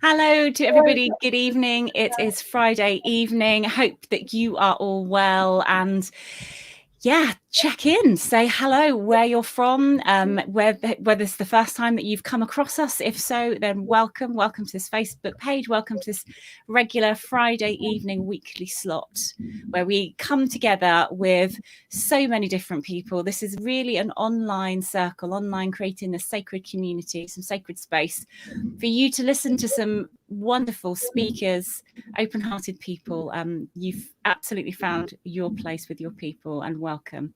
Hello to everybody. Good evening. It is Friday evening. Hope that you are all well, and check in, say hello, where you're from, whether it's the first time that you've come across us. If so, then welcome to this Facebook page. Welcome to this regular Friday evening weekly slot where we come together with so many different people. This is really an online circle, creating a sacred community, some sacred space for you to listen to some wonderful speakers, open-hearted people. You've absolutely found your place with your people, and welcome.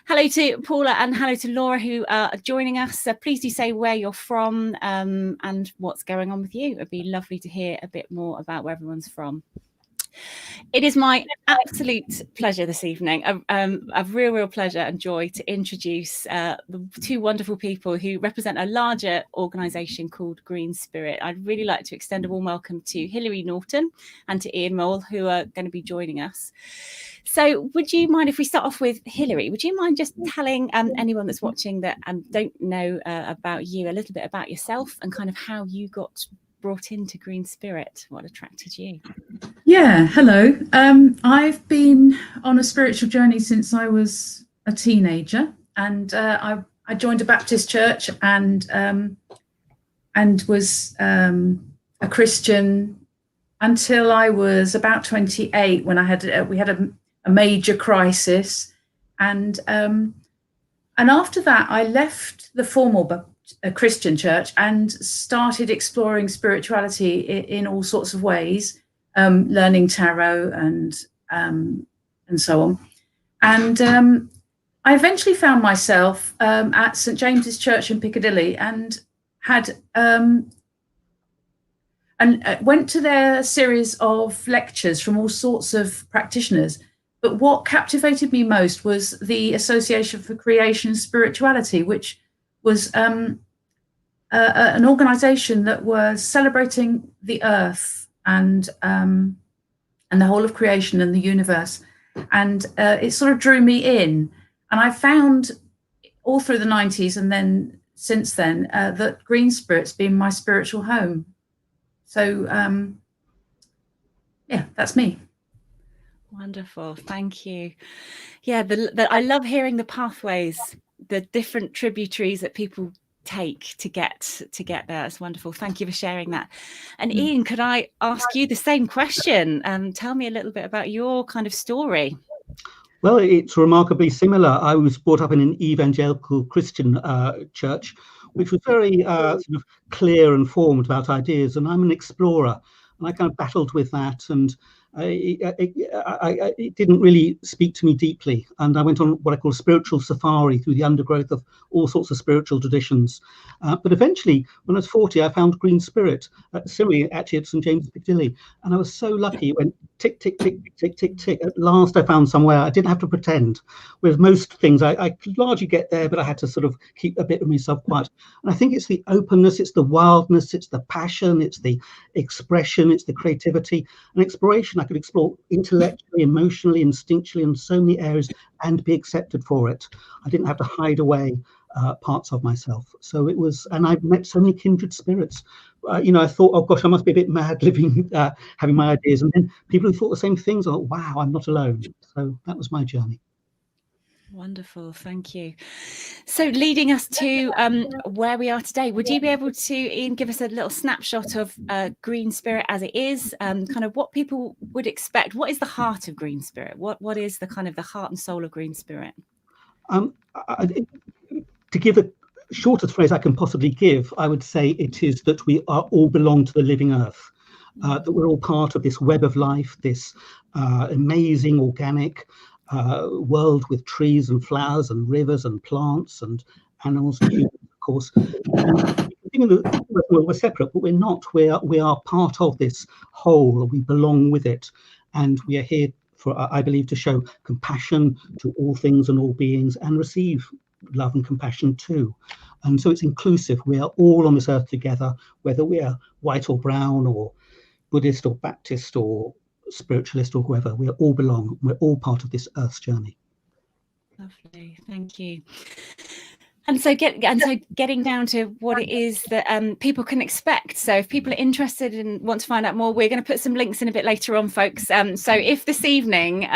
Hello to Paula and hello to Laura who are joining us. Please do say where you're from and what's going on with you. It'd be lovely to hear a bit more about where everyone's from. It is my absolute pleasure this evening, a real pleasure and joy to introduce the two wonderful people who represent a larger organisation called GreenSpirit. I'd really like to extend a warm welcome to Hilary Norton and to Ian Mowll, who are going to be joining us. So would you mind if we start off with Hilary? Would you mind just telling anyone that's watching that don't know about you a little bit about yourself and kind of how you got brought into GreenSpirit? What attracted you? Yeah, hello. I've been on a spiritual journey since I was a teenager, and I joined a Baptist church and was a Christian until I was about 28, when we had a major crisis, and after that I left the formal Christian church and started exploring spirituality in all sorts of ways. Learning tarot and so on, and I eventually found myself at St James's Church in Piccadilly, and went to their series of lectures from all sorts of practitioners. But what captivated me most was the Association for Creation and Spirituality, which was an organisation that was celebrating the earth and the whole of creation and the universe, and it sort of drew me in. And I found all through the 90s and then since then that GreenSpirit's been my spiritual home. So that's me. Wonderful, thank you. Yeah, I love hearing the pathways, the different tributaries that people take to get there. It's wonderful. Thank you for sharing that. And Ian, could I ask you the same question? Tell me a little bit about your kind of story. Well, it's remarkably similar. I was brought up in an evangelical Christian church, which was very sort of clear and formed about ideas, and I'm an explorer, and I kind of battled with that, and it didn't really speak to me deeply, and I went on what I call a spiritual safari through the undergrowth of all sorts of spiritual traditions. But eventually, when I was 40, I found GreenSpirit, similarly actually at St James's Piccadilly, and I was so lucky. It went tick, tick, tick, tick, tick, tick. At last I found somewhere I didn't have to pretend. Whereas most things I could largely get there, but I had to sort of keep a bit of myself quiet. And I think it's the openness, it's the wildness, it's the passion, it's the expression, it's the creativity and exploration. I could explore intellectually, emotionally, instinctually in so many areas and be accepted for it. I didn't have to hide away parts of myself. So it was, and I've met so many kindred spirits. I thought, oh gosh, I must be a bit mad living, having my ideas. And then people who thought the same things, I thought, wow, I'm not alone. So that was my journey. Wonderful, thank you. So leading us to where we are today, would you be able to, Ian, give us a little snapshot of GreenSpirit as it is, kind of what people would expect? What is the heart of GreenSpirit? What is the kind of the heart and soul of GreenSpirit? To give the shortest phrase I can possibly give, I would say it is that we all belong to the living earth, that we're all part of this web of life, this amazing organic world with trees and flowers and rivers and plants and animals and humans, of course. We're separate, but we're not. We are part of this whole. We belong with it, and we are here for, I believe, to show compassion to all things and all beings, and receive love and compassion too. And so it's inclusive. We are all on this earth together, whether we are white or brown or Buddhist or Baptist or spiritualist or whoever. We all belong. We're all part of this earth's journey. Lovely, thank you. And so getting down to what it is that people can expect. So if people are interested and want to find out more, we're going to put some links in a bit later on, folks. So if this evening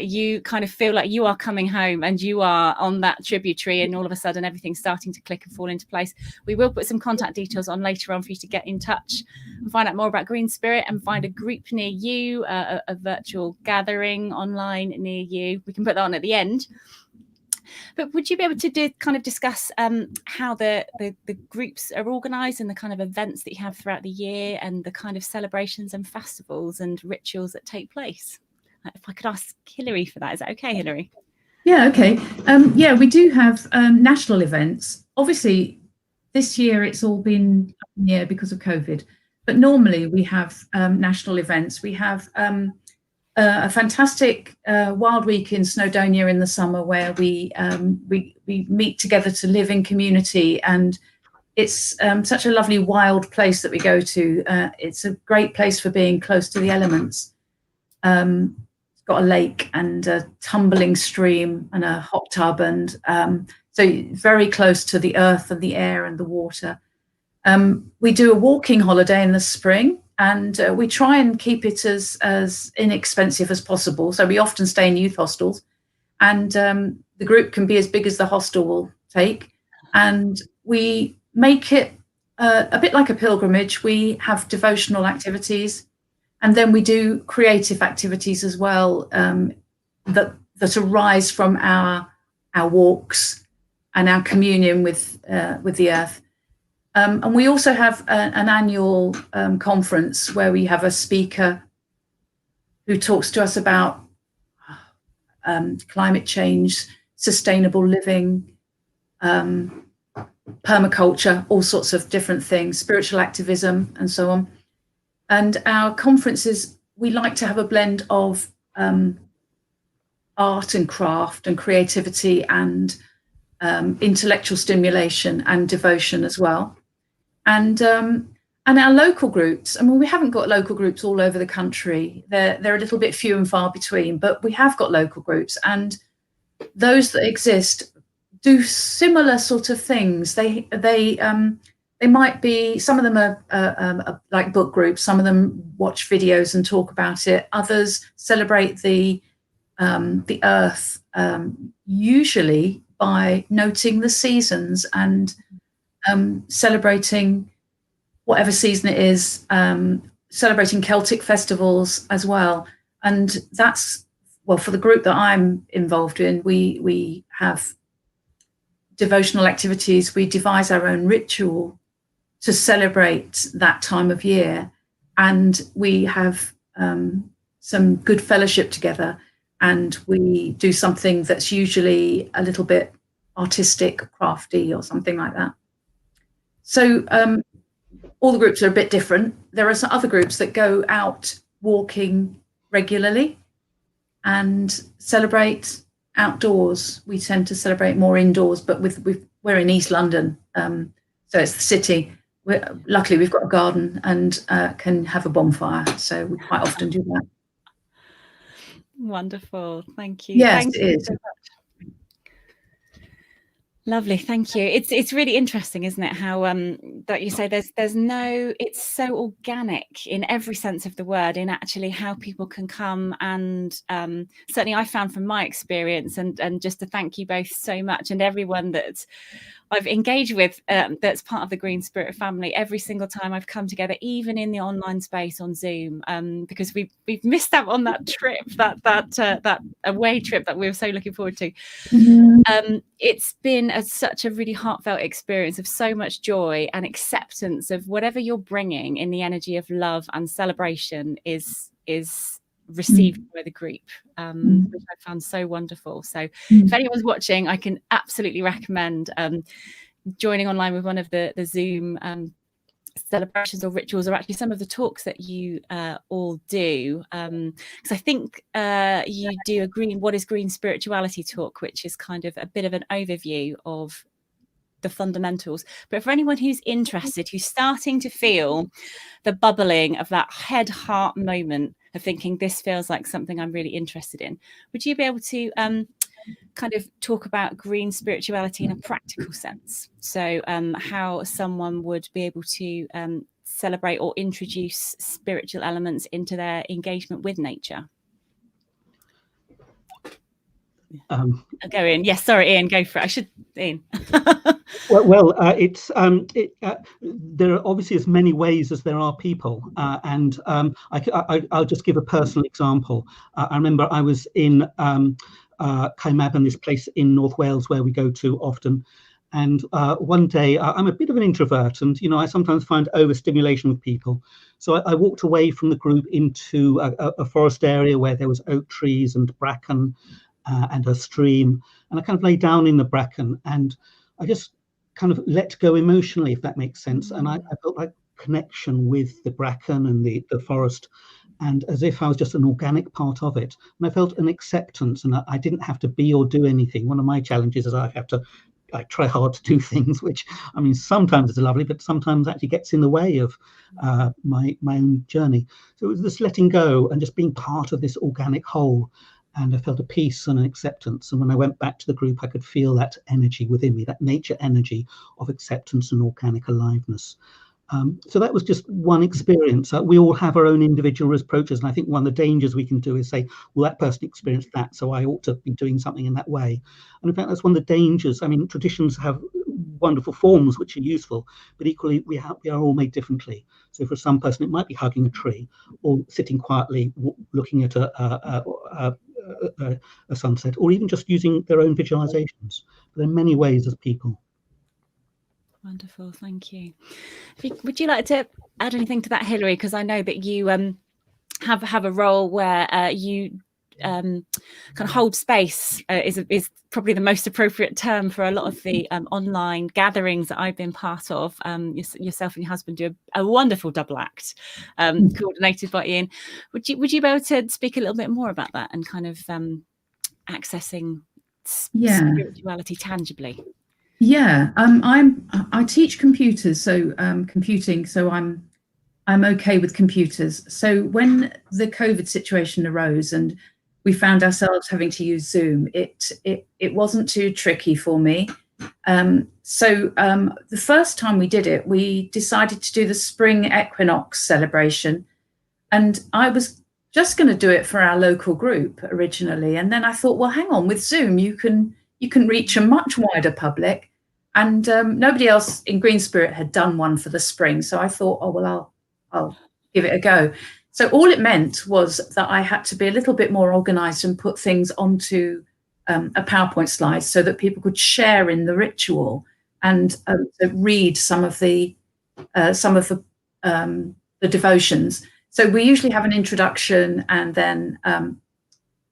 you kind of feel like you are coming home and you are on that tributary and all of a sudden everything's starting to click and fall into place, we will put some contact details on later on for you to get in touch and find out more about GreenSpirit and find a group near you, a virtual gathering online near you. We can put that on at the end. But would you be able to kind of discuss how the groups are organised and the kind of events that you have throughout the year and the kind of celebrations and festivals and rituals that take place? If I could ask Hilary for that, is that okay, Hilary? Yeah, okay. Yeah, we do have national events. Obviously, this year it's all been up in the air because of COVID, but normally we have national events. We have a fantastic Wild Week in Snowdonia in the summer, where we meet together to live in community, and it's such a lovely wild place that we go to. It's a great place for being close to the elements. It's got a lake and a tumbling stream and a hot tub, and so very close to the earth and the air and the water. We do a walking holiday in the spring, and we try and keep it as inexpensive as possible. So we often stay in youth hostels, and the group can be as big as the hostel will take. And we make it a bit like a pilgrimage. We have devotional activities, and then we do creative activities as well that arise from our walks and our communion with the earth. And we also have an annual conference where we have a speaker who talks to us about climate change, sustainable living, permaculture, all sorts of different things, spiritual activism, and so on. And our conferences, we like to have a blend of art and craft and creativity and intellectual stimulation and devotion as well. And our local groups, I mean, we haven't got local groups all over the country. They're a little bit few and far between, but we have got local groups, and those that exist do similar sort of things. They might be, some of them are like book groups, some of them watch videos and talk about it. Others celebrate the earth, usually by noting the seasons and celebrating whatever season it is, celebrating Celtic festivals as well. And that's, well, for the group that I'm involved in, we have devotional activities. We devise our own ritual to celebrate that time of year. And we have some good fellowship together. And we do something that's usually a little bit artistic, crafty, or something like that. So all the groups are a bit different. There are some other groups that go out walking regularly and celebrate outdoors. We tend to celebrate more indoors, but we're in East London, so it's the city. Luckily, we've got a garden and can have a bonfire, so we quite often do that. Wonderful, thank you. Yes, thank it you is. so much. Lovely, thank you. It's really interesting, isn't it, how that you say there's no, it's so organic in every sense of the word, in actually how people can come, and certainly I found from my experience, and just to thank you both so much, and everyone that I've engaged with that's part of the GreenSpirit family, every single time I've come together, even in the online space on Zoom, because we've missed out on that trip, that away trip that we were so looking forward to. Mm-hmm. It's been such a really heartfelt experience of so much joy and acceptance of whatever you're bringing in the energy of love and celebration is received by the group, which I found so wonderful. So if anyone's watching, I can absolutely recommend joining online with one of the Zoom celebrations or rituals, or actually some of the talks that you all do, because I think you do what is green spirituality talk, which is kind of a bit of an overview of the fundamentals. But for anyone who's interested, who's starting to feel the bubbling of that heart moment of thinking, this feels like something I'm really interested in, would you be able to kind of talk about green spirituality in a practical sense. So how someone would be able to celebrate or introduce spiritual elements into their engagement with nature. I'll go in. Yes, sorry, Ian, go for it. I should, Ian. There are obviously as many ways as there are people, and I'll just give a personal example. I remember I was in Caermabon, this place in North Wales where we go to often, and one day I'm a bit of an introvert, and I sometimes find overstimulation with people. So I walked away from the group into a forest area where there was oak trees and bracken and a stream, and I kind of lay down in the bracken and I just kind of let go emotionally, if that makes sense. And I felt like connection with the bracken and the forest, and as if I was just an organic part of it. And I felt an acceptance, and I didn't have to be or do anything. One of my challenges is I try hard to do things, which, I mean, sometimes it's lovely, but sometimes actually gets in the way of my own journey. So it was this letting go and just being part of this organic whole. And I felt a peace and an acceptance. And when I went back to the group, I could feel that energy within me, that nature energy of acceptance and organic aliveness. So that was just one experience. We all have our own individual approaches. And I think one of the dangers we can do is say, well, that person experienced that, so I ought to be doing something in that way. And in fact, that's one of the dangers. I mean, traditions have wonderful forms which are useful, but equally we are all made differently. So for some person, it might be hugging a tree or sitting quietly, looking at a sunset, or even just using their own visualizations. But there are many ways as people. Wonderful, thank you. Would you like to add anything to that, Hilary? Because I know that you have a role where you kind of hold space, is probably the most appropriate term for a lot of the online gatherings that I've been part of. Yourself and your husband do a wonderful double act, coordinated by Ian. Would you be able to speak a little bit more about that and kind of accessing spirituality tangibly? Yeah, I teach computers, so computing. So I'm okay with computers. So when the COVID situation arose and we found ourselves having to use Zoom, it wasn't too tricky for me. So the first time we did it, we decided to do the spring equinox celebration, and I was just going to do it for our local group originally, and then I thought, well, hang on, with Zoom you can reach a much wider public. And nobody else in GreenSpirit had done one for the spring. So I thought, oh, well, I'll give it a go. So all it meant was that I had to be a little bit more organised and put things onto a PowerPoint slide so that people could share in the ritual and read some of the devotions. So we usually have an introduction, and then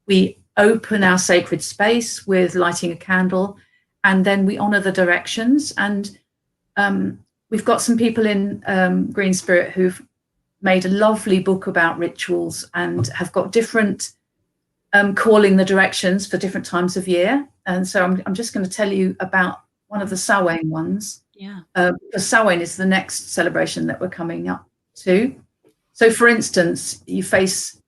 we open our sacred space with lighting a candle. And then we honour the directions. And we've got some people in GreenSpirit who've made a lovely book about rituals and have got different calling the directions for different times of year. And so I'm just going to tell you about one of the Samhain ones. Yeah. Because Samhain is the next celebration that we're coming up to. So, for instance, you face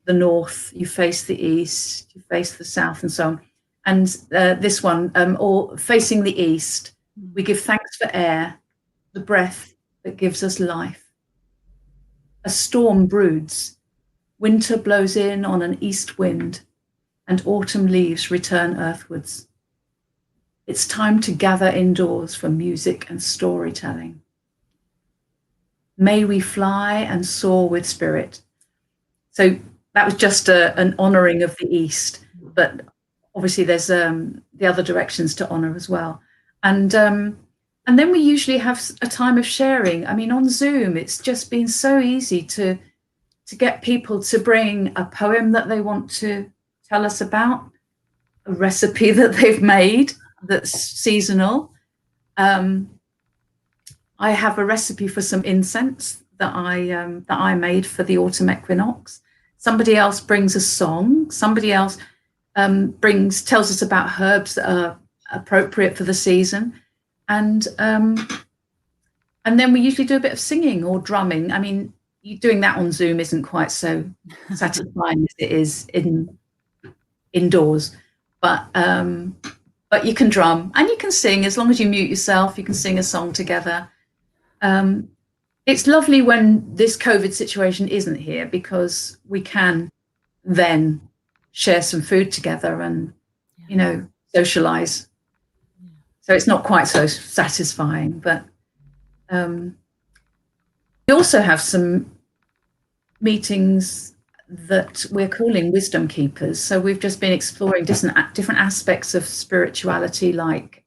the north, you face the east, you face the south, and so on. And this one, or facing the east, we give thanks for air, the breath that gives us life. A storm broods, winter blows in on an east wind, and autumn leaves return earthwards. It's time to gather indoors for music and storytelling. May we fly and soar with spirit. So that was just an honouring of the east, but obviously there's the other directions to honour as well. And then we usually have a time of sharing. I mean, on Zoom, it's just been so easy to get people to bring a poem that they want to tell us about, a recipe that they've made that's seasonal. I have a recipe for some incense that I made for the autumn equinox. Somebody else brings a song. Somebody else tells us about herbs that are appropriate for the season, and then we usually do a bit of singing or drumming. I mean, doing that on Zoom isn't quite so satisfying as it is indoors. but you can drum and you can sing as long as you mute yourself. You can sing a song together. It's lovely when this COVID situation isn't here, because we can then share some food together and, you know, socialize. So it's not quite so satisfying, but we also have some meetings that we're calling wisdom keepers. So we've just been exploring different aspects of spirituality, like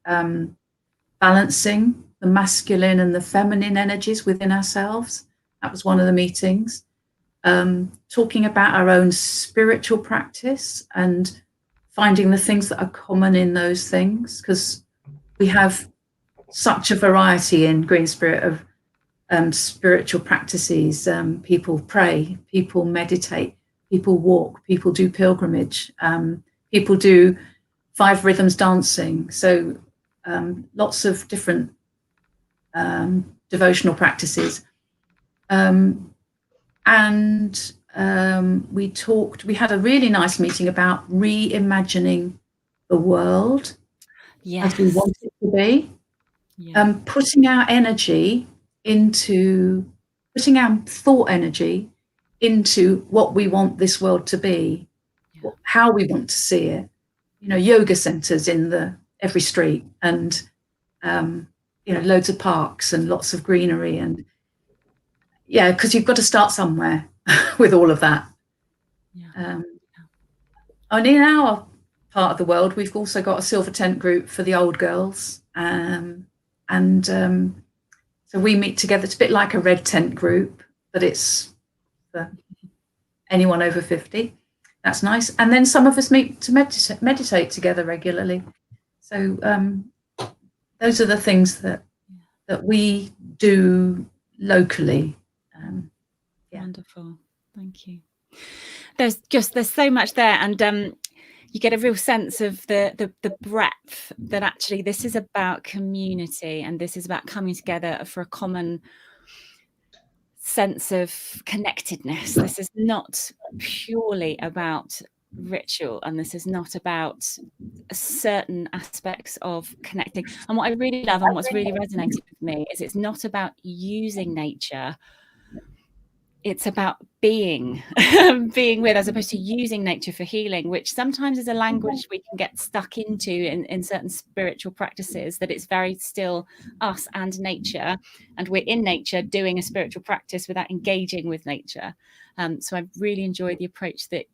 balancing the masculine and the feminine energies within ourselves. That was one of the meetings. Talking about our own spiritual practice and finding the things that are common in those things, because we have such a variety in GreenSpirit of spiritual practices. People pray, people meditate, people walk, people do pilgrimage, people do 5 rhythms dancing. So lots of different devotional practices. We had a really nice meeting about reimagining the world as we want it to be. Putting our thought energy into what we want this world to be, how we want to see it. You know, yoga centers in every street, and you know, loads of parks and lots of greenery, and because you've got to start somewhere with all of that. And in our part of the world, we've also got a silver tent group for the old girls, so we meet together. It's a bit like a red tent group, but it's for anyone over 50. That's nice. And then some of us meet to meditate together regularly. So those are the things that we do locally. Wonderful. Thank you. There's so much there, and you get a real sense of the breadth that actually this is about community, and this is about coming together for a common sense of connectedness. This is not purely about ritual, and this is not about certain aspects of connecting. And what I really love and what's really resonated with me is it's not about using nature. It's about being with, as opposed to using nature for healing, which sometimes is a language we can get stuck into in certain spiritual practices, that it's very still us and nature, and we're in nature doing a spiritual practice without engaging with nature. So I really enjoy the approach that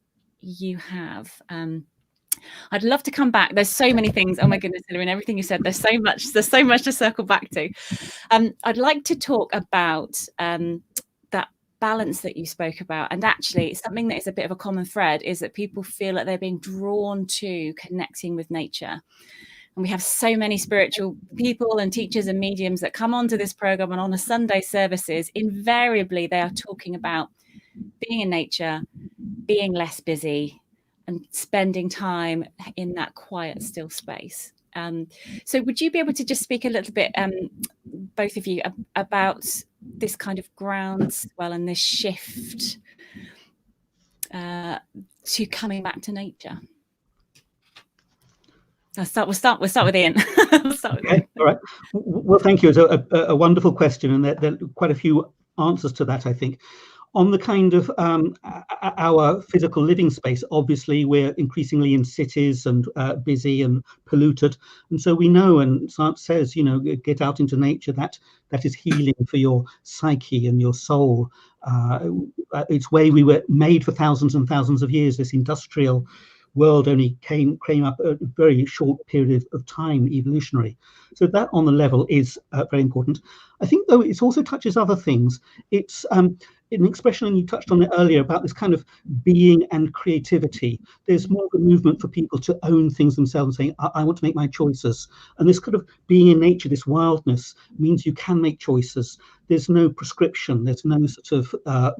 you have. I'd love to come back. There's so many things. Oh my goodness, Hilary, and everything you said, there's so much to circle back to. I'd like to talk about that balance that you spoke about, and actually something that is a bit of a common thread is that people feel that they're being drawn to connecting with nature. And we have so many spiritual people and teachers and mediums that come onto this program, and on a Sunday services, invariably they are talking about being in nature, being less busy, and spending time in that quiet, still space. So would you be able to just speak a little bit, both of you, about this kind of groundswell and this shift to coming back to nature? We'll start with Ian. Okay, all right. Well, thank you. It's a wonderful question, and there are quite a few answers to that, I think. On the kind of our physical living space, obviously we're increasingly in cities and busy and polluted, and so we know, and science says, you know, get out into nature. That is healing for your psyche and your soul. It's way we were made for thousands and thousands of years. This industrial world only came up a very short period of time, evolutionary. So that on the level is very important. I think, though, it also touches other things. It's an expression, and you touched on it earlier, about this kind of being and creativity. There's more of a movement for people to own things themselves, saying, I want to make my choices. And this kind of being in nature, this wildness, means you can make choices. There's no prescription. There's no sort of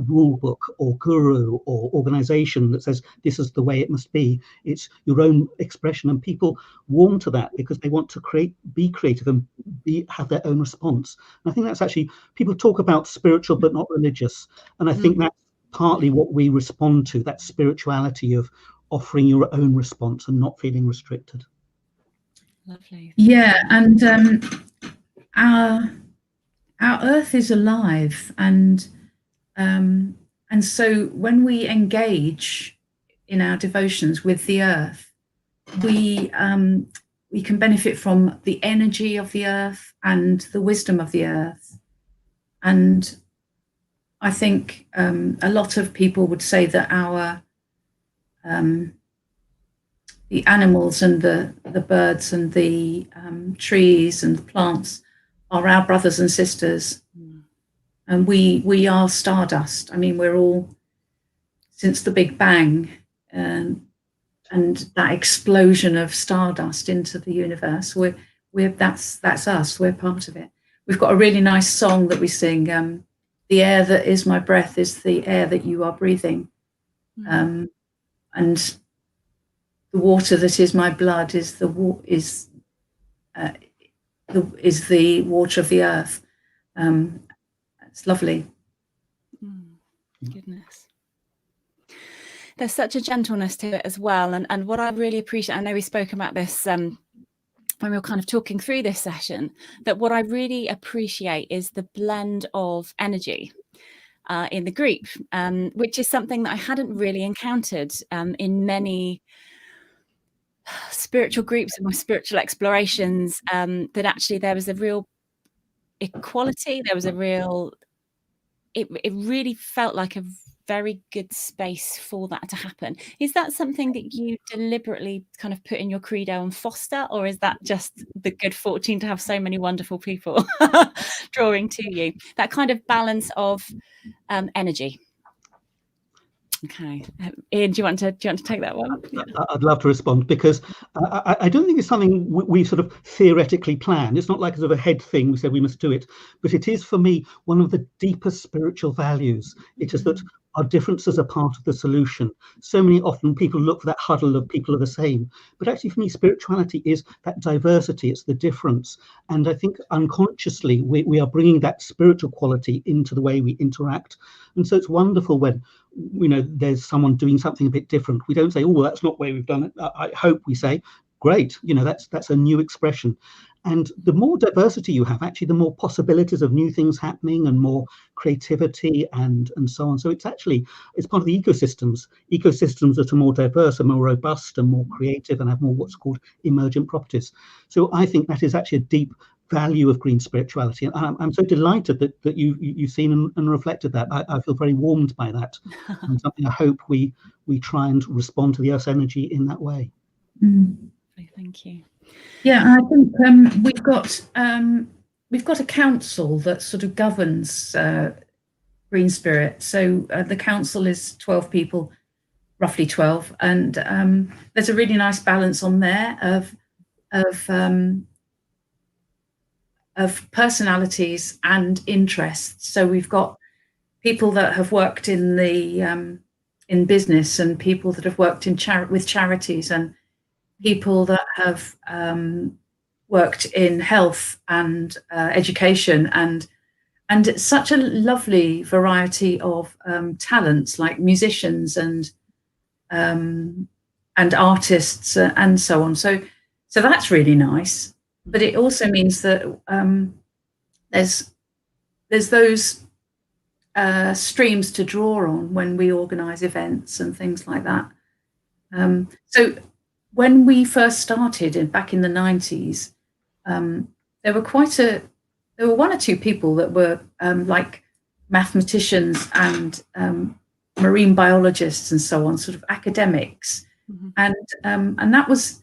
rule book or guru or organization that says this is the way it must be. It's your own expression, and people warm to that because they want to be creative and have their own response. And I think that's actually, people talk about spiritual but not religious. And I think that's partly what we respond to, that spirituality of offering your own response and not feeling restricted. Lovely. Yeah, and our earth is alive, and so when we engage in our devotions with the earth, we can benefit from the energy of the earth and the wisdom of the earth. And I think a lot of people would say that our the animals and the birds and the trees and the plants are our brothers and sisters. And we are stardust. I mean, we're all, since the Big Bang and that explosion of stardust into the universe, that's us. We're part of it. We've got a really nice song that we sing. The air that is my breath is the air that you are breathing, and the water that is my blood is the water of the earth. It's lovely. Goodness. There's such a gentleness to it as well. And what I really appreciate, I know we spoke about this when we were kind of talking through this session, that what I really appreciate is the blend of energy in the group, which is something that I hadn't really encountered in many spiritual groups and my spiritual explorations, that actually there was a real equality, there was a real, it really felt like a very good space for that to happen. Is that something that you deliberately kind of put in your credo and foster, or is that just the good fortune to have so many wonderful people drawing to you? That kind of balance of energy. Okay, Ian, do you want to take that one? Yeah. I'd love to respond, because I don't think it's something we sort of theoretically plan. It's not like a sort of a head thing, we say we must do it, but it is for me one of the deepest spiritual values. It is that our differences are part of the solution. So many often people look for that huddle of people are the same, but actually for me spirituality is that diversity, it's the difference. And I think unconsciously we are bringing that spiritual quality into the way we interact. And so it's wonderful when, you know, there's someone doing something a bit different. We don't say, oh, well, that's not the way we've done it. I hope we say, great, you know, that's a new expression. And the more diversity you have, actually, the more possibilities of new things happening and more creativity and so on. So it's part of the ecosystems. Ecosystems that are more diverse, are more robust and more creative and have more what's called emergent properties. So I think that is actually a deep value of green spirituality. And I'm so delighted that you've seen and reflected that. I feel very warmed by that. And something I hope we try and respond to the Earth's energy in that way. Thank you. Yeah, I think we've got a council that sort of governs GreenSpirit. So the council is 12 people, roughly 12, and there's a really nice balance on there of personalities and interests. So we've got people that have worked in the in business, and people that have worked in with charities, and people that have worked in health and education, and it's such a lovely variety of talents, like musicians and artists and so on. So that's really nice. But it also means that there's those streams to draw on when we organise events and things like that. So when we first started back in the 90s, there were one or two people that were like mathematicians and marine biologists and so on, sort of academics, and that was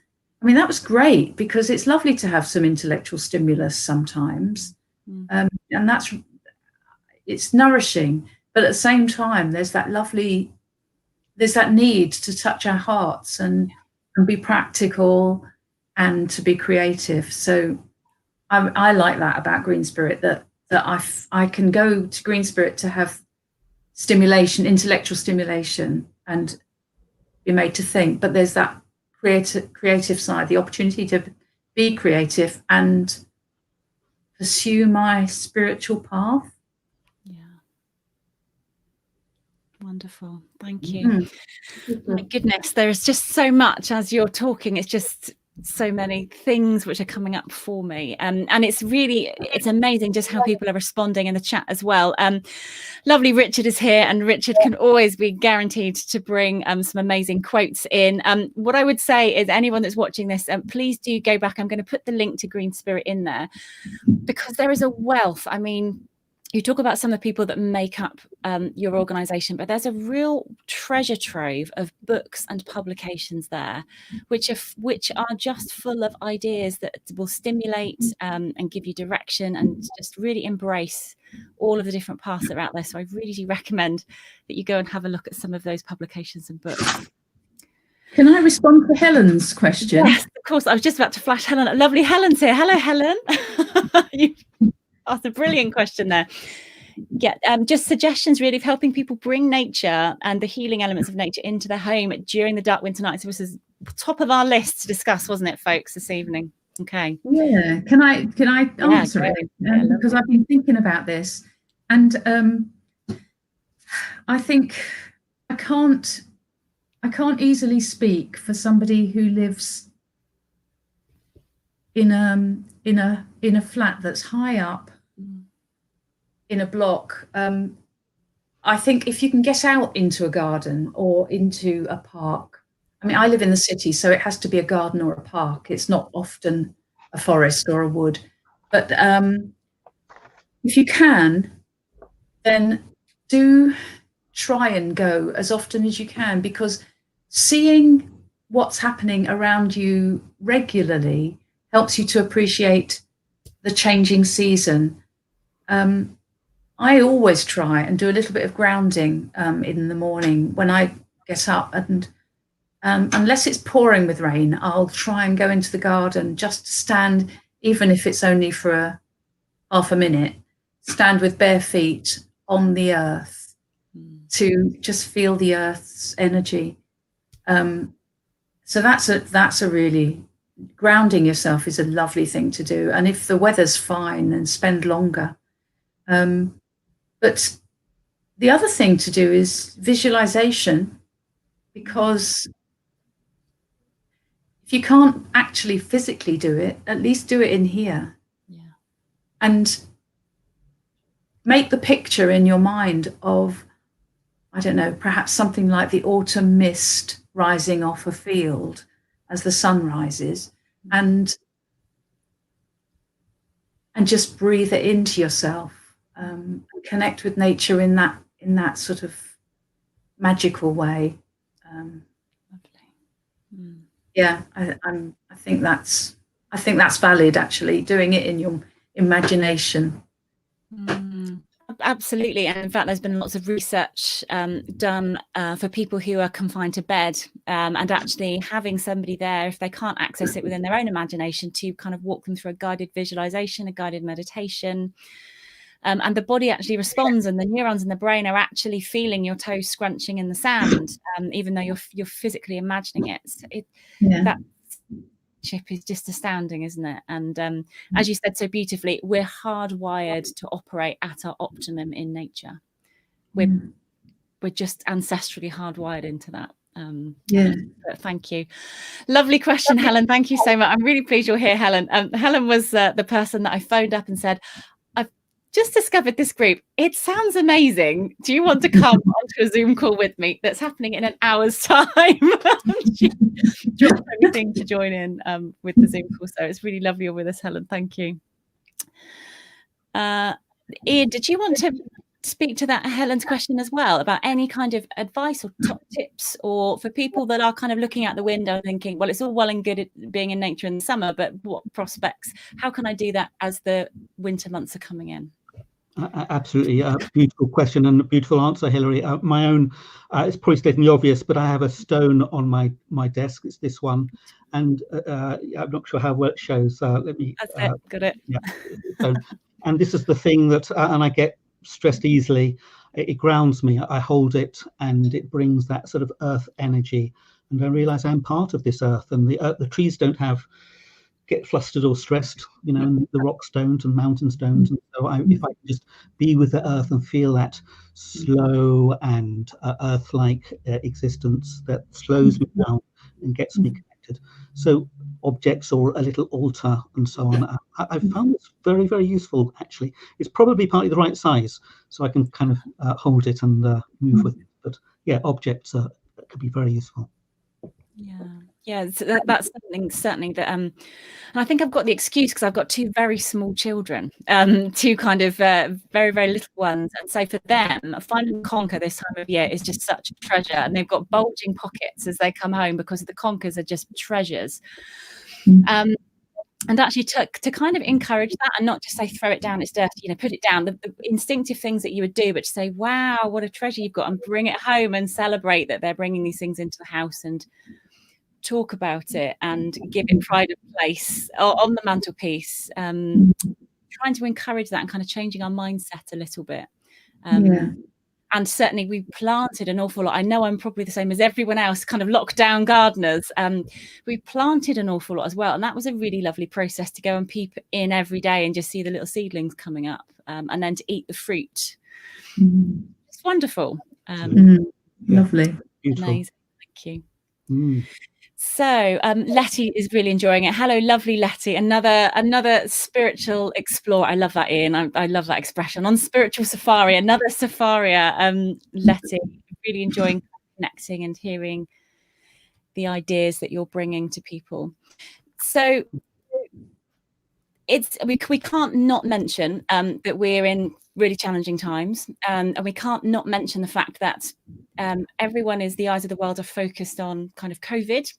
great, because it's lovely to have some intellectual stimulus sometimes, and it's nourishing. But at the same time, there's that need to touch our hearts and be practical and to be creative. So I like that about GreenSpirit, that I can go to GreenSpirit to have stimulation, intellectual stimulation, and be made to think. But there's that creative side, the opportunity to be creative and pursue my spiritual path. Yeah. Wonderful. Thank you. My goodness, there is just so much as you're talking. It's just so many things which are coming up for me. And it's amazing just how people are responding in the chat as well. Lovely Richard is here, and Richard can always be guaranteed to bring some amazing quotes in. What I would say is anyone that's watching this, please do go back. I'm going to put the link to GreenSpirit in there, because there is a wealth. I mean, you talk about some of the people that make up your organization, but there's a real treasure trove of books and publications there, which are just full of ideas that will stimulate and give you direction, and just really embrace all of the different paths that are out there. So I really do recommend that you go and have a look at some of those publications and books. Can I respond to Helen's question? Yes, of course. I was just about to flash Helen. Lovely Helen's here. Hello, Helen. You asked a brilliant question there. Yeah, just suggestions really of helping people bring nature and the healing elements of nature into their home during the dark winter nights. So this is top of our list to discuss, wasn't it, folks, this evening? Okay. Yeah. Can I answer it? Because I've been thinking about this, and I think I can't easily speak for somebody who lives in a flat that's high up in a block. I think if you can get out into a garden or into a park, I mean, I live in the city, so it has to be a garden or a park. It's not often a forest or a wood. But if you can, then do try and go as often as you can, because seeing what's happening around you regularly helps you to appreciate the changing season. I always try and do a little bit of grounding in the morning when I get up, and unless it's pouring with rain, I'll try and go into the garden, just to stand, even if it's only for half a minute, stand with bare feet on the earth to just feel the earth's energy. So that's a really, grounding yourself is a lovely thing to do. And if the weather's fine, then spend longer. But the other thing to do is visualization, because if you can't actually physically do it, at least do it in here. Yeah. And make the picture in your mind of, I don't know, perhaps something like the autumn mist rising off a field as the sun rises, and just breathe it into yourself. And connect with nature in that sort of magical way. Yeah, I think that's valid, actually, doing it in your imagination. Absolutely. And in fact, there's been lots of research done for people who are confined to bed, and actually having somebody there, if they can't access it within their own imagination, to kind of walk them through a guided visualization, a guided meditation. And the body actually responds, and the neurons in the brain are actually feeling your toes scrunching in the sand, even though you're physically imagining it. So that chip is just astounding, isn't it? And as you said so beautifully, we're hardwired to operate at our optimum in nature. We're just ancestrally hardwired into that. Thank you. Lovely question, Helen. Thank you so much. I'm really pleased you're here, Helen. Helen was the person that I phoned up and said, just discovered this group. It sounds amazing. Do you want to come onto a Zoom call with me? That's happening in an hour's time. She dropped everything to join in with the Zoom call. So it's really lovely you're with us, Helen. Thank you. Ian, did you want to speak to that Helen's question as well, about any kind of advice or top tips, or for people that are kind of looking out the window thinking, well, it's all well and good at being in nature in the summer, but what prospects? How can I do that as the winter months are coming in? Absolutely. Beautiful question and a beautiful answer, Hilary. My own, it's probably stating the obvious, but I have a stone on my desk. It's this one. And I'm not sure how well it shows. Let me. That's it. Got it. Yeah. And this is the thing that, and I get stressed easily. It grounds me. I hold it, and it brings that sort of earth energy. And I realize I'm part of this earth, and the trees don't have get flustered or stressed, you know, and the rocks don't and mountains don't. And so if I can just be with the earth and feel that slow and earth-like existence that slows me down and gets me connected. So objects or a little altar and so on. I found this very, very useful, actually. It's probably partly the right size, so I can kind of hold it and move with it. But yeah, objects could be very useful. Yeah, so that's something certainly that and I think I've got the excuse because I've got two very small children, two kind of very, very little ones, and so for them, finding conker this time of year is just such a treasure, and they've got bulging pockets as they come home because the conkers are just treasures. And actually to kind of encourage that and not just say throw it down, it's dirty, you know, put it down, the instinctive things that you would do, but to say, wow, what a treasure you've got, and bring it home and celebrate that they're bringing these things into the house and talk about it and give it pride of place on the mantelpiece, trying to encourage that and kind of changing our mindset a little bit. And certainly we planted an awful lot. I know I'm probably the same as everyone else, kind of lockdown gardeners. We planted an awful lot as well. And that was a really lovely process to go and peep in every day and just see the little seedlings coming up, and then to eat the fruit. It's wonderful. Lovely. Amazing. Thank you. So Letty is really enjoying it. Hello, lovely Letty. Another spiritual explorer. I love that, Ian. I love that expression. On spiritual safari, another safaria. Letty, really enjoying connecting and hearing the ideas that you're bringing to people. So we can't not mention that we're in really challenging times, and we can't not mention the fact that the eyes of the world are focused on kind of COVID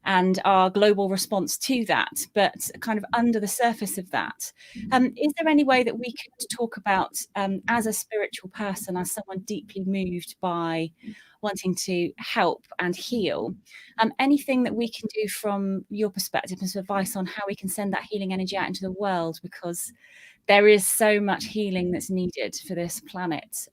and our global response to that. But kind of under the surface of that, is there any way that we could talk about, as a spiritual person, as someone deeply moved by wanting to help and heal, anything that we can do from your perspective as advice on how we can send that healing energy out into the world, because there is so much healing that's needed for this planet.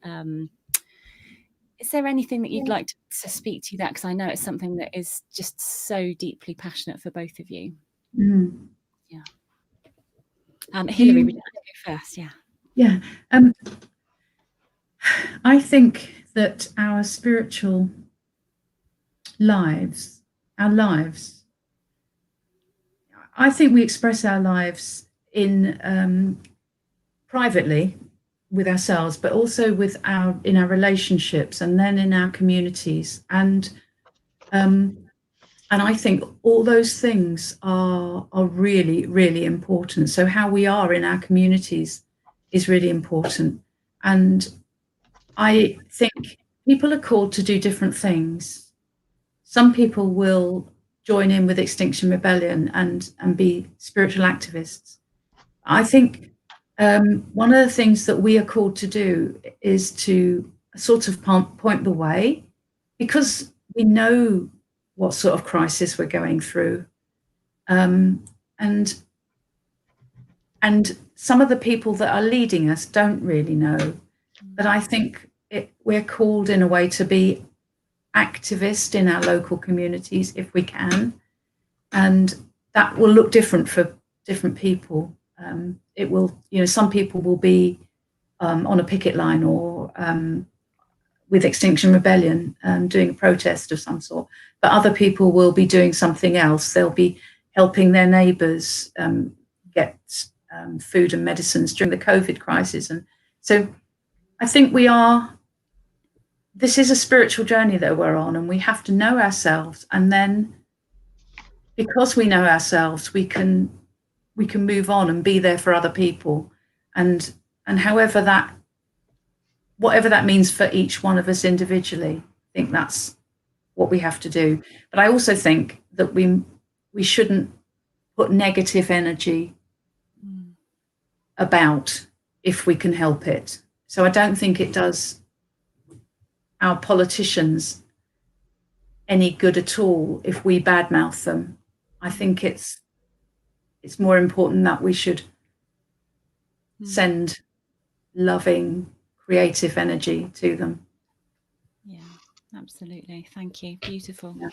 Is there anything that you'd like to speak to that? Because I know it's something that is just so deeply passionate for both of you. Yeah. Hilary, would you like to go first? Yeah. I think that our spiritual lives, I think we express our lives in privately with ourselves, but also in our relationships, and then in our communities, and I think all those things are really, really important. So how we are in our communities is really important, and I think people are called to do different things. Some people will join in with Extinction Rebellion and be spiritual activists. I think one of the things that we are called to do is to sort of point the way, because we know what sort of crisis we're going through. And some of the people that are leading us don't really know. But I think we're called in a way to be activist in our local communities if we can. And that will look different for different people. It will, some people will be on a picket line or with Extinction Rebellion doing a protest of some sort, but other people will be doing something else. They'll be helping their neighbours get food and medicines during the COVID crisis. And so I think this is a spiritual journey that we're on, and we have to know ourselves. And then because we know ourselves, we can move on and be there for other people. And whatever that means for each one of us individually, I think that's what we have to do. But I also think that we shouldn't put negative energy about if we can help it. So I don't think it does our politicians any good at all if we badmouth them. I think it's more important that we should send loving, creative energy to them. Yeah, absolutely. Thank you. Beautiful. Yeah.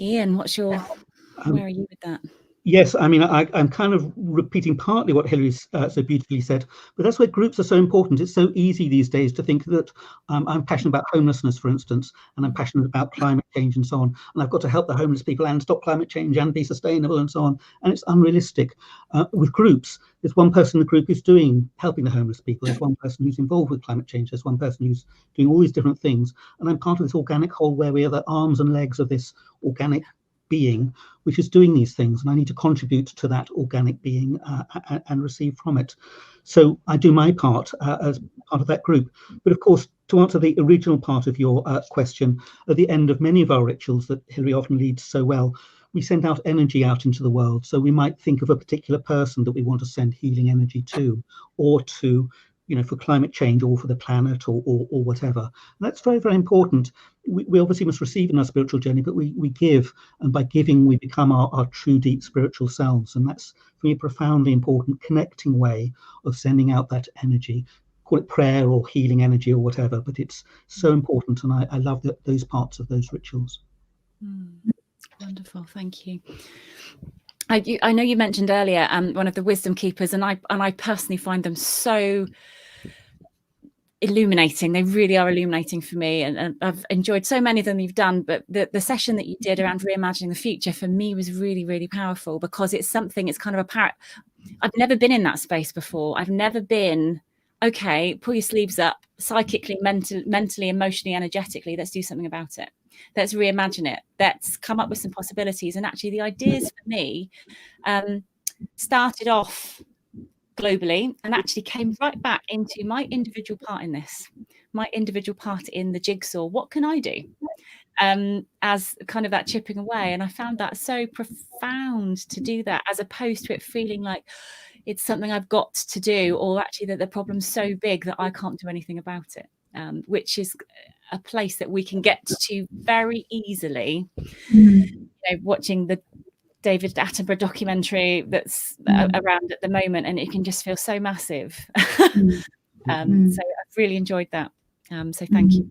Ian, where are you with that? Yes, I mean, I'm kind of repeating partly what Hilary so beautifully said, but that's where groups are so important. It's so easy these days to think that I'm passionate about homelessness, for instance, and I'm passionate about climate change and so on, and I've got to help the homeless people and stop climate change and be sustainable and so on, and it's unrealistic. With groups, there's one person in the group who's helping the homeless people, there's one person who's involved with climate change, there's one person who's doing all these different things, and I'm part of this organic whole where we are the arms and legs of this organic being which is doing these things, and I need to contribute to that organic being and receive from it. So I do my part as part of that group. But of course, to answer the original part of your question, at the end of many of our rituals that Hilary often leads so well, we send out energy out into the world. So we might think of a particular person that we want to send healing energy to, or to, for climate change, or for the planet, or whatever. And that's very, very important. We obviously must receive in our spiritual journey, but we give, and by giving we become our true deep spiritual selves. And that's, for me, a profoundly important connecting way of sending out that energy. Call it prayer or healing energy or whatever, but it's so important, and I love those parts of those rituals. Wonderful, thank you. I know you mentioned earlier one of the wisdom keepers, and I personally find them so illuminating. They really are illuminating for me, and I've enjoyed so many of them you've done, but the session that you did around reimagining the future for me was really, really powerful, because it's kind of I've never been in that space before. I've never been, okay, pull your sleeves up, psychically, mentally, emotionally, energetically, let's do something about it. Let's reimagine it. Let's come up with some possibilities. And actually the ideas for me started off globally and actually came right back into my individual part in this, my individual part in the jigsaw. What can I do? As kind of that chipping away. And I found that so profound to do that, as opposed to it feeling like it's something I've got to do, or actually that the problem's so big that I can't do anything about it, which is a place that we can get to very easily. Watching the David Attenborough documentary that's around at the moment, and it can just feel so massive. So I've really enjoyed that. So thank you.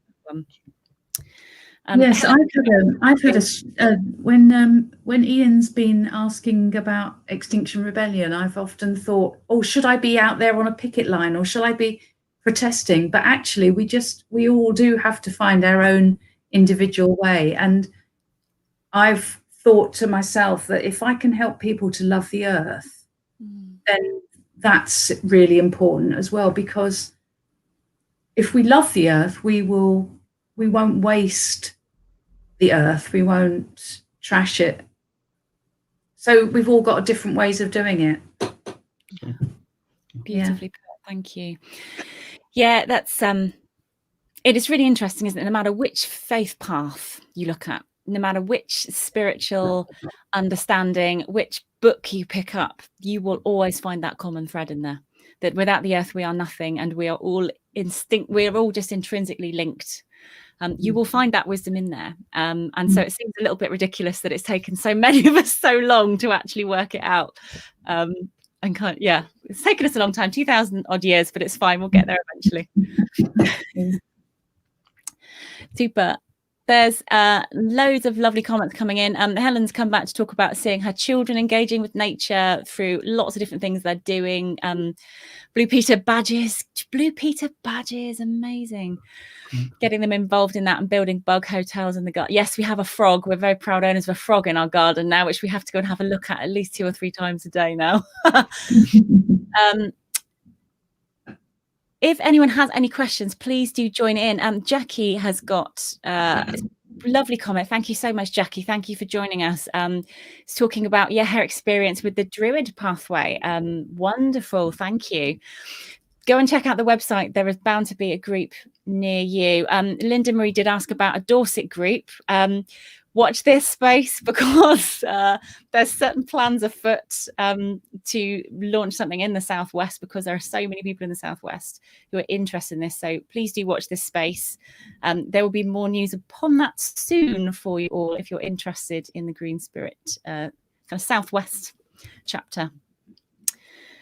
Yes, I've had when Ian's been asking about Extinction Rebellion, I've often thought, oh, should I be out there on a picket line, or should I be protesting? But actually we all do have to find our own individual way. And I've thought to myself that if I can help people to love the earth, then that's really important as well, because if we love the earth, we won't waste the earth, we won't trash it. So we've all got different ways of doing it. Beautifully put, thank you. Yeah, that's it is really interesting, isn't it? No matter which faith path you look at, no matter which spiritual understanding, which book you pick up, you will always find that common thread in there, that without the earth we are nothing, and we are all just intrinsically linked. You will find that wisdom in there, and so it seems a little bit ridiculous that it's taken so many of us so long to actually work it out. And it's taken us a long time, 2,000 odd years, but it's fine, we'll get there eventually. Super. There's loads of lovely comments coming in. Helen's come back to talk about seeing her children engaging with nature through lots of different things they're doing. Blue Peter badges, amazing. Getting them involved in that and building bug hotels in the garden. Yes, we have a frog. We're very proud owners of a frog in our garden now, which we have to go and have a look at least 2 or 3 times a day now. If anyone has any questions, please do join in. Jackie has got a lovely comment. Thank you so much, Jackie. Thank you for joining us. It's talking about her experience with the Druid pathway. Wonderful. Thank you. Go and check out the website. There is bound to be a group near you. Linda Marie did ask about a Dorset group. Watch this space, because there's certain plans afoot to launch something in the Southwest, because there are so many people in the Southwest who are interested in this. So please do watch this space. There will be more news upon that soon for you all if you're interested in the GreenSpirit kind of Southwest chapter.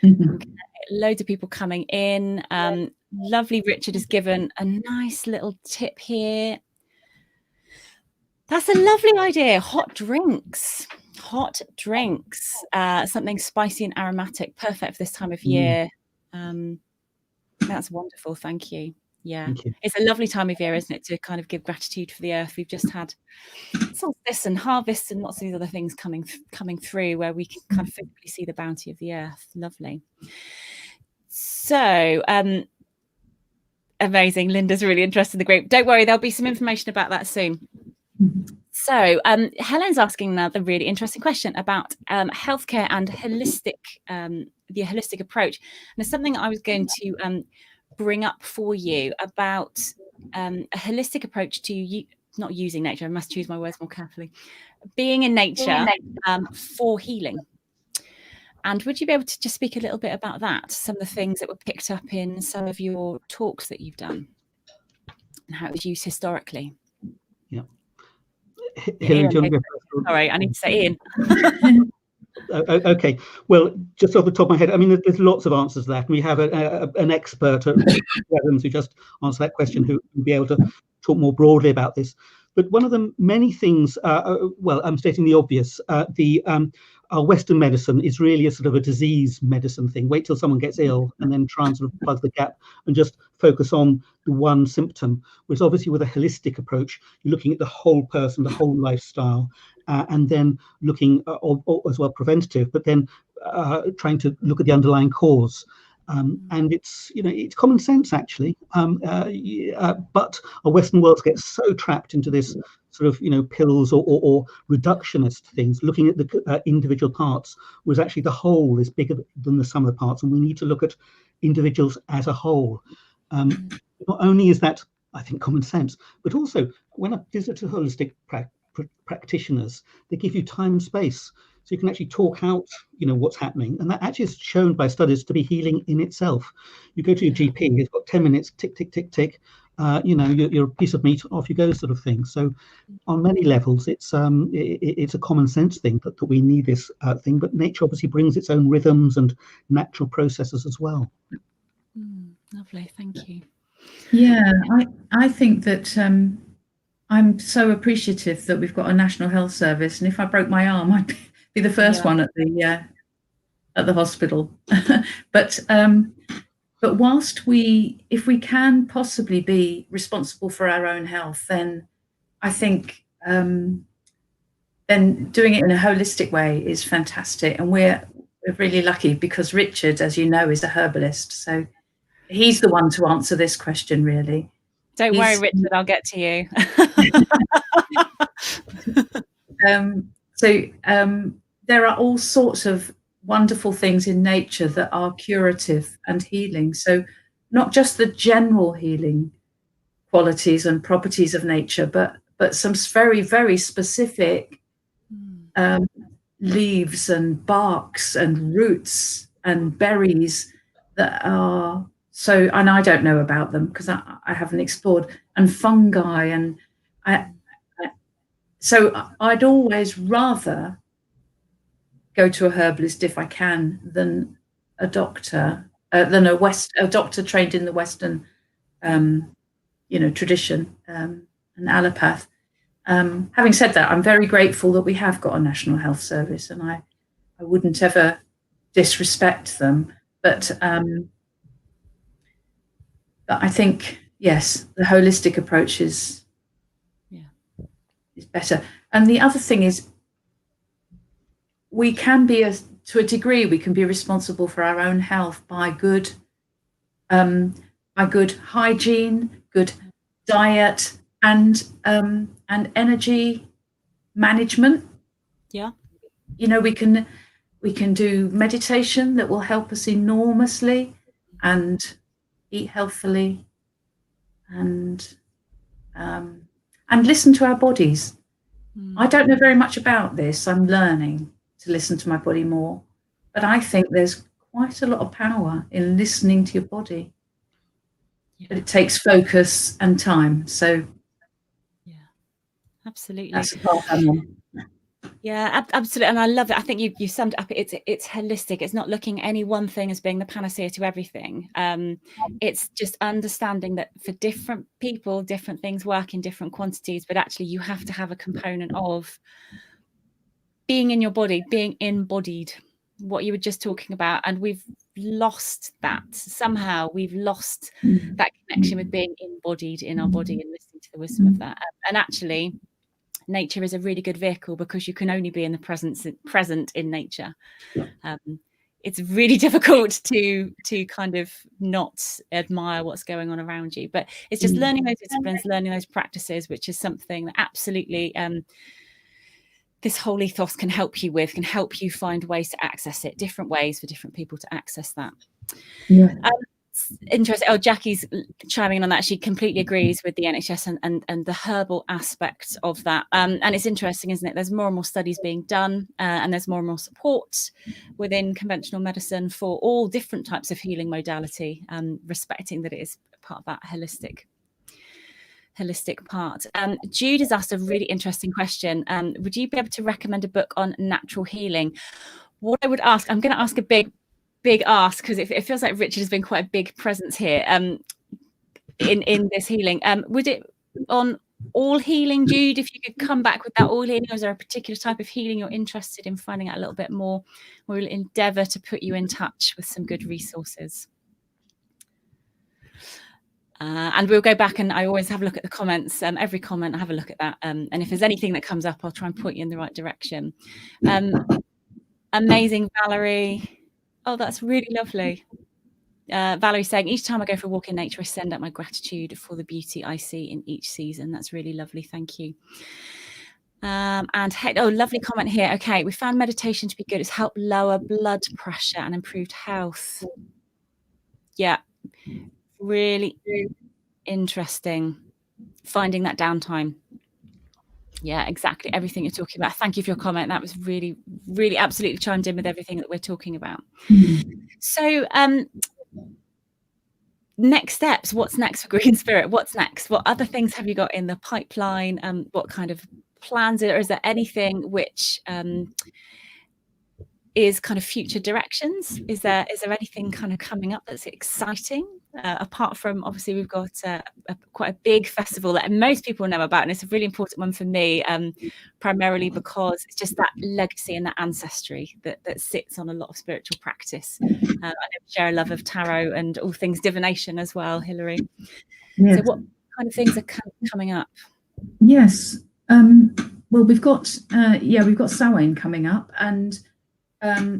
Okay, loads of people coming in. Lovely Richard has given a nice little tip here. That's a lovely idea. Hot drinks. Hot drinks, something spicy and aromatic, perfect for this time of year. That's wonderful. Thank you. Yeah, Thank you. it's a lovely time of year, isn't it, to kind of give gratitude for the earth. We've just had solstice and harvest and lots of these other things coming through, where we can kind of physically see the bounty of the earth. Lovely. So amazing. Linda's really interested in the grape. Don't worry, there'll be some information about that soon. So Helen's asking another really interesting question about healthcare and the holistic approach. And it's something I was going to bring up for you about a holistic approach to not using nature. I must choose my words more carefully. Being in nature for healing. And would you be able to just speak a little bit about that? Some of the things that were picked up in some of your talks that you've done and how it was used historically. Yeah. Hilary, do you want to go first? Sorry, I need to say Ian. Okay. Well, just off the top of my head, I mean, there's lots of answers to that. We have an expert at Adams who just answered that question, who will be able to talk more broadly about this. But one of the many things, well, I'm stating the obvious, our Western medicine is really a sort of a disease medicine thing. Wait till someone gets ill and then try and sort of plug the gap and just focus on the one symptom. Whereas obviously with a holistic approach, you're looking at the whole person, the whole lifestyle, and then looking as well preventative, but then trying to look at the underlying cause. And it's, you know, it's common sense actually, but our Western world gets so trapped into this sort of, you know, pills or reductionist things, looking at the individual parts, whereas actually the whole is bigger than the sum of the parts, and we need to look at individuals as a whole. Not only is that, I think, common sense, but also when I visit a holistic practitioners, they give you time and space, so you can actually talk out, you know, what's happening, and that actually is shown by studies to be healing in itself. You go to your GP, he's got 10 minutes, tick, tick, tick, tick, you know, you're a piece of meat, off you go, sort of thing. So on many levels, it's a common sense thing that we need this thing, but nature obviously brings its own rhythms and natural processes as well. Lovely, thank you. Yeah, I think that I'm so appreciative that we've got a National Health Service, and if I broke my arm, I'd be the first one at the hospital. But whilst if we can possibly be responsible for our own health, then I think then doing it in a holistic way is fantastic. And we're really lucky because Richard, as you know, is a herbalist, so he's the one to answer this question, really. Don't worry, Richard, I'll get to you. There are all sorts of wonderful things in nature that are curative and healing. So not just the general healing qualities and properties of nature, but some very, very specific leaves and barks and roots and berries that are so, and I don't know about them because I haven't explored, and fungi, and so I'd always rather go to a herbalist if I can than a doctor, than a doctor trained in the Western, you know, tradition, an allopath. Having said that, I'm very grateful that we have got a National Health Service, and I wouldn't ever disrespect them, but I think, yes, the holistic approach is better. And the other thing is, we can be, to a degree, we can be responsible for our own health by good hygiene, good diet, and energy management. Yeah. You know, we can do meditation that will help us enormously, and eat healthily, and listen to our bodies. I don't know very much about this. I'm learning to listen to my body more, but I think there's quite a lot of power in listening to your body. But it takes focus and time. So absolutely. That's the part I'm on. Yeah, absolutely. And I love it. I think you summed it up. It's holistic. It's not looking at any one thing as being the panacea to everything. It's just understanding that for different people, different things work in different quantities, but actually you have to have a component of being in your body, being embodied, what you were just talking about. And we've lost that somehow. We've lost that connection with being embodied in our body and listening to the wisdom of that. And actually, nature is a really good vehicle, because you can only be in the present in nature. It's really difficult to kind of not admire what's going on around you, but it's just learning those disciplines, learning those practices, which is something that absolutely this whole ethos can help you with, can help you find ways to access it, different ways for different people to access that. Interesting. Oh, Jackie's chiming in on that. She completely agrees with the NHS and the herbal aspect of that. And it's interesting, isn't it? There's more and more studies being done, and there's more and more support within conventional medicine for all different types of healing modality, respecting that it is part of that holistic part. Jude has asked a really interesting question. Would you be able to recommend a book on natural healing? What I would ask, I'm going to ask a big ask, because it feels like Richard has been quite a big presence here in this healing. Would it on all healing, Jude, if you could come back with that all healing, or is there a particular type of healing you're interested in finding out a little bit more? We'll endeavour to put you in touch with some good resources. And we'll go back, and I always have a look at the comments. Every comment, I have a look at that. And if there's anything that comes up, I'll try and point you in the right direction. Amazing, Valerie. Oh, that's really lovely. Valerie saying, each time I go for a walk in nature, I send out my gratitude for the beauty I see in each season. That's really lovely. Thank you. Lovely comment here. Okay, we found meditation to be good. It's helped lower blood pressure and improved health. Yeah, really interesting. Finding that downtime. Yeah, exactly. Everything you're talking about. Thank you for your comment. That was really, really absolutely chimed in with everything that we're talking about. So next steps, what's next for GreenSpirit? What's next? What other things have you got in the pipeline? What kind of plans, or is there anything which is kind of future directions? Is there anything kind of coming up that's exciting? Apart from, obviously, we've got quite a big festival that most people know about, and it's a really important one for me, primarily because it's just that legacy and that ancestry that sits on a lot of spiritual practice. I know we share a love of tarot and all things divination as well, Hilary. Yes. So what kind of things are coming up? Yes. Well, we've got Samhain coming up, and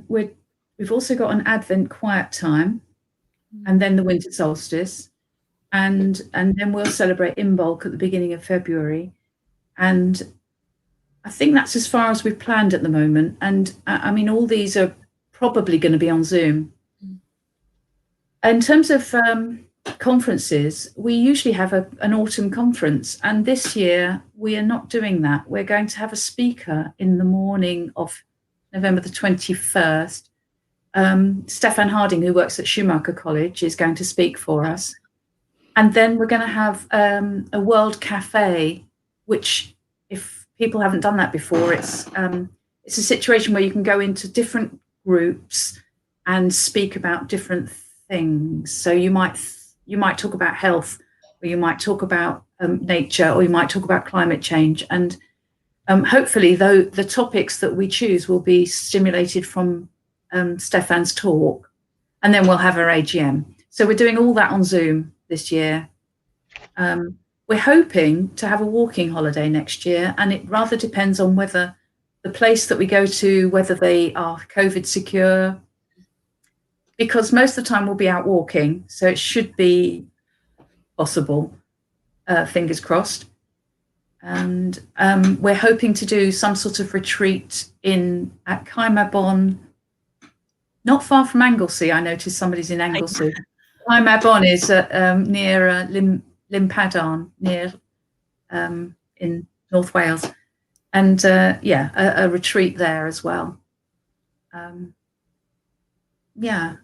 we've also got an Advent quiet time, and then the winter solstice, and then we'll celebrate Imbolc at the beginning of February. And I think that's as far as we've planned at the moment. And I mean, all these are probably going to be on Zoom. In terms of conferences, we usually have an autumn conference, and this year we are not doing that. We're going to have a speaker in the morning of November the 21st. Stefan Harding, who works at Schumacher College, is going to speak for us. And then we're going to have a World Cafe, which, if people haven't done that before, it's a situation where you can go into different groups and speak about different things. So you might talk about health, or you might talk about nature, or you might talk about climate change. And hopefully, though, the topics that we choose will be stimulated from Stefan's talk, and then we'll have our AGM. So we're doing all that on Zoom this year. We're hoping to have a walking holiday next year, and it rather depends on whether the place that we go to, whether they are COVID secure, because most of the time we'll be out walking, so it should be possible, fingers crossed. And we're hoping to do some sort of retreat at Kaimabon, not far from Anglesey. I noticed somebody's in Anglesey. Kaimabon is near Limpadarn, near in North Wales, and a retreat there as well.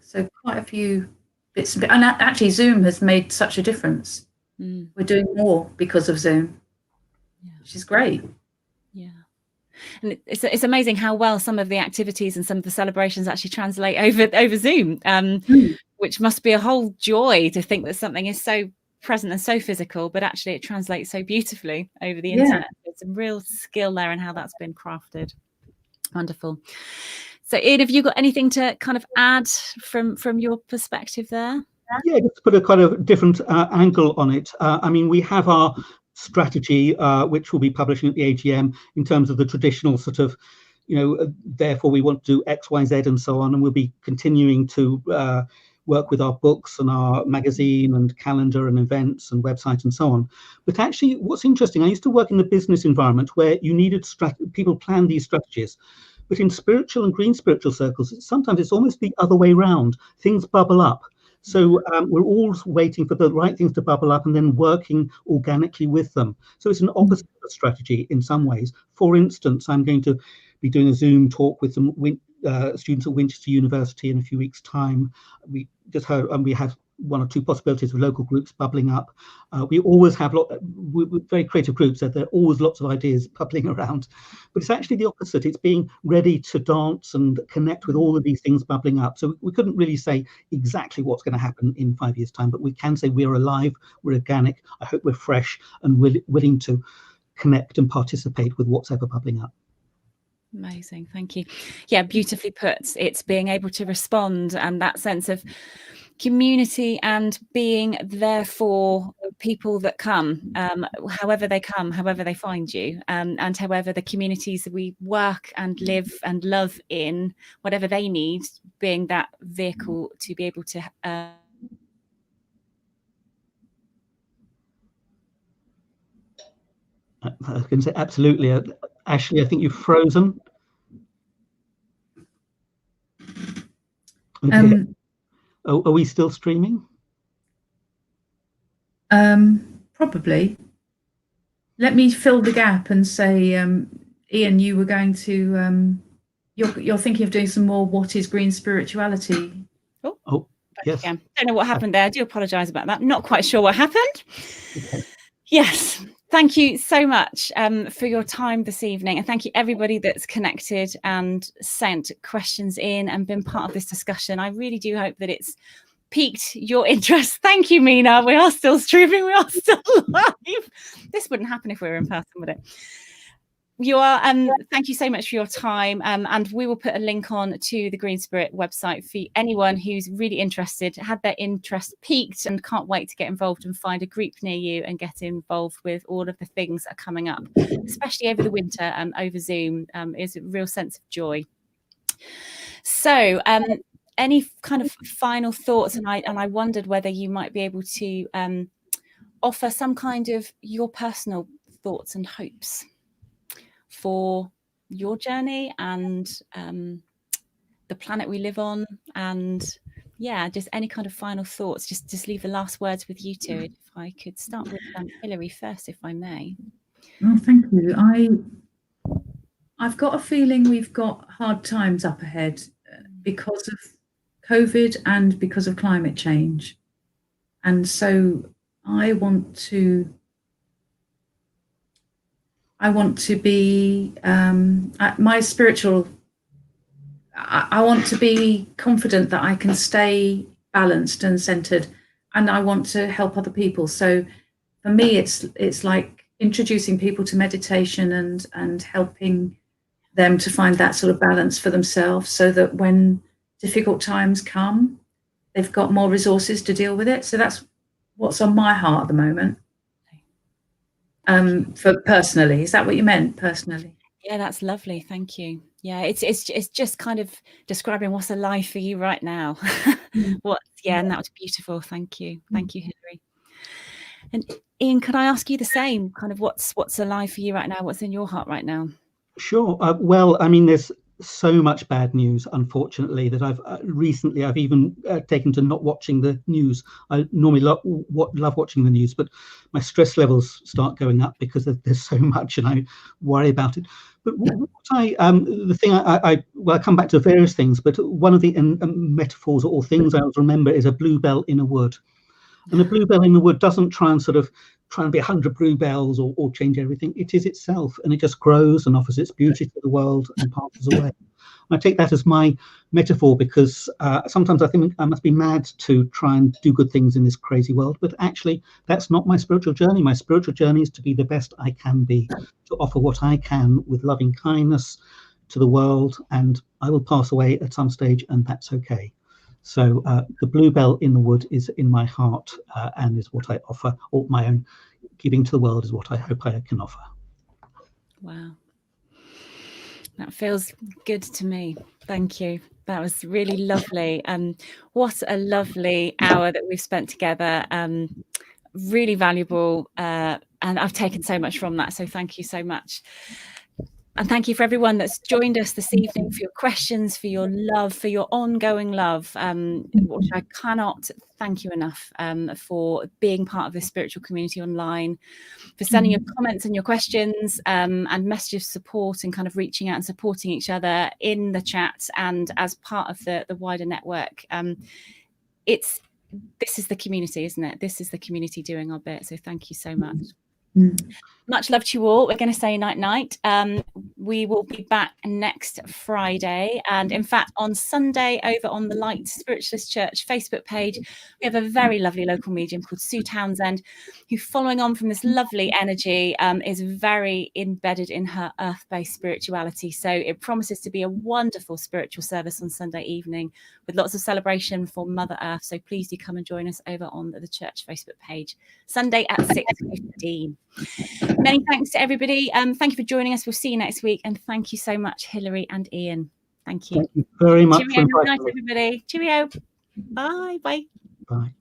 So quite a few bits, and actually Zoom has made such a difference. We're doing more because of Zoom, which is great. Yeah. And it's amazing how well some of the activities and some of the celebrations actually translate over Zoom, which must be a whole joy to think that something is so present and so physical, but actually it translates so beautifully over the internet. There's some real skill there in how that's been crafted. Wonderful. So Ian, have you got anything to kind of add from your perspective there? Yeah, just to put a kind of different angle on it. I mean, we have our strategy, which we'll be publishing at the AGM, in terms of the traditional sort of, therefore we want to do X, Y, Z and so on. And we'll be continuing to work with our books and our magazine and calendar and events and website and so on. But actually, what's interesting, I used to work in the business environment where you needed people plan these strategies. But in spiritual and green spiritual circles, sometimes it's almost the other way round. Things bubble up. So we're always waiting for the right things to bubble up and then working organically with them. So it's an opposite strategy in some ways. For instance, I'm going to be doing a Zoom talk with some students at Winchester University in a few weeks' time. We just heard, and we have one or two possibilities of local groups bubbling up. We always have very creative groups, so there are always lots of ideas bubbling around. But it's actually the opposite. It's being ready to dance and connect with all of these things bubbling up. So we couldn't really say exactly what's going to happen in 5 years' time, but we can say we're alive, we're organic. I hope we're fresh and willing to connect and participate with what's ever bubbling up. Amazing, thank you. Yeah, beautifully put. It's being able to respond, and that sense of community and being there for people that come, however they come, however they find you, and however the communities that we work and live and love in, whatever they need, being that vehicle to be able to I was going to say absolutely. Ashley, I think you've frozen. Okay. Are we still streaming? Probably. Let me fill the gap and say, Ian, you were going to, you're thinking of doing some more What is Green Spirituality? Oh, yes. Don't know what happened there. I do apologise about that. Not quite sure what happened. Okay. Yes. Thank you so much for your time this evening. And thank you everybody that's connected and sent questions in and been part of this discussion. I really do hope that it's piqued your interest. Thank you, Mina. We are still streaming. We are still live. This wouldn't happen if we were in person, would it? You are. Thank you so much for your time. And we will put a link on to the GreenSpirit website for anyone who's really interested, had their interest piqued and can't wait to get involved and find a group near you and get involved with all of the things that are coming up, especially over the winter over Zoom. Is a real sense of joy. So any kind of final thoughts? And I wondered whether you might be able to offer some kind of your personal thoughts and hopes for your journey and the planet we live on, and yeah, just any kind of final thoughts. Just leave the last words with you two. If I could start with Hilary first, if I may. Oh, thank you. I've got a feeling we've got hard times up ahead because of COVID and because of climate change, and so I want to be my spiritual. I want to be confident that I can stay balanced and centered, and I want to help other people. So for me, it's like introducing people to meditation and helping them to find that sort of balance for themselves, so that when difficult times come, they've got more resources to deal with it. So that's what's on my heart at the moment. For personally, is that what you meant, personally? Yeah, that's lovely. Thank you. Yeah, it's just kind of describing what's alive for you right now. And that was beautiful. Thank you, Hilary. And Ian, could I ask you the same? Kind of what's alive for you right now? What's in your heart right now? Sure. Well, I mean, there's so much bad news, unfortunately, that I've recently even taken to not watching the news. I normally love watching the news, but my stress levels start going up because there's so much, and I worry about it. But I come back to various things, but one of the metaphors or things I always remember is a bluebell in a wood. And a bluebell in the wood doesn't try and be 100 bluebells or change everything. It is itself, and it just grows and offers its beauty to the world and passes away. And I take that as my metaphor, because sometimes I think I must be mad to try and do good things in this crazy world, but actually that's not my spiritual journey. My spiritual journey is to be the best I can be, to offer what I can with loving kindness to the world, and I will pass away at some stage, and that's okay. So the bluebell in the wood is in my heart, and is what I offer, or my own giving to the world is what I hope I can offer. Wow. That feels good to me. Thank you. That was really lovely. What a lovely hour that we've spent together. Really valuable. And I've taken so much from that. So thank you so much. And thank you for everyone that's joined us this evening, for your questions, for your love, for your ongoing love, which I cannot thank you enough for being part of this spiritual community online, for sending your comments and your questions and messages of support, and kind of reaching out and supporting each other in the chat and as part of the wider network. This is the community, isn't it? This is the community doing our bit. So thank you so much. Much love to you all. We're going to say night. We will be back next Friday, and in fact on Sunday over on the Light Spiritualist Church Facebook page we have a very lovely local medium called Sue Townsend, who, following on from this lovely energy, is very embedded in her earth-based spirituality. So it promises to be a wonderful spiritual service on Sunday evening with lots of celebration for Mother Earth. So please do come and join us over on the church Facebook page Sunday at 6:15. Many thanks to everybody. Thank you for joining us. We'll see you next week. And thank you so much, Hilary and Ian. Thank you. Thank you very much. Cheerio. Good night, everybody. Cheerio. Bye. Bye. Bye.